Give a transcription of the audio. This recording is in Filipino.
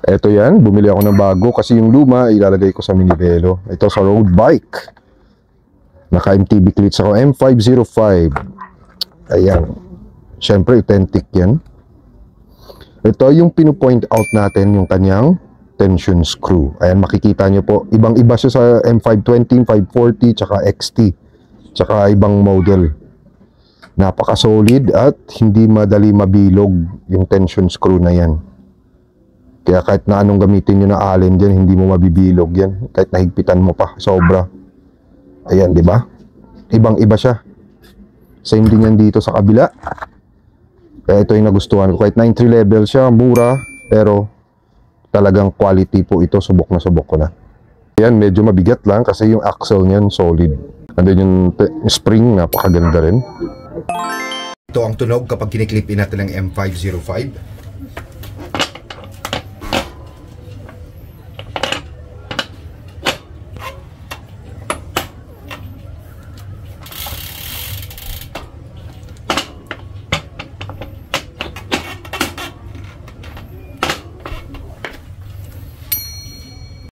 Eto yan, bumili ako ng bago kasi yung luma ilalagay ko sa minivelo. Ito sa road bike. Naka MTB cleats ako, M505. Ayan. Siyempre, authentic yan. Ito yung pinupoint out natin, yung kanyang tension screw. Ayan, makikita nyo po. Ibang-iba siya sa M520, 540, tsaka XT. Tsaka ibang model. Napaka-solid at hindi madali mabilog yung tension screw na yan. Kaya kahit na anong gamitin nyo na allen dyan, hindi mo mabibilog yan. Kahit nahigpitan mo pa, sobra. Ayan, di ba? Ibang-iba siya. Same din yan dito sa kabila. Kaya ito yung nagustuhan ko. Kahit na entry level siya, mura, pero talagang quality po ito. Subok na subok ko na. Ayan, medyo mabigat lang kasi yung axle niyan solid. And then yung spring, napakaganda rin. Ito ang tunog kapag kiniklip in natin ng M505.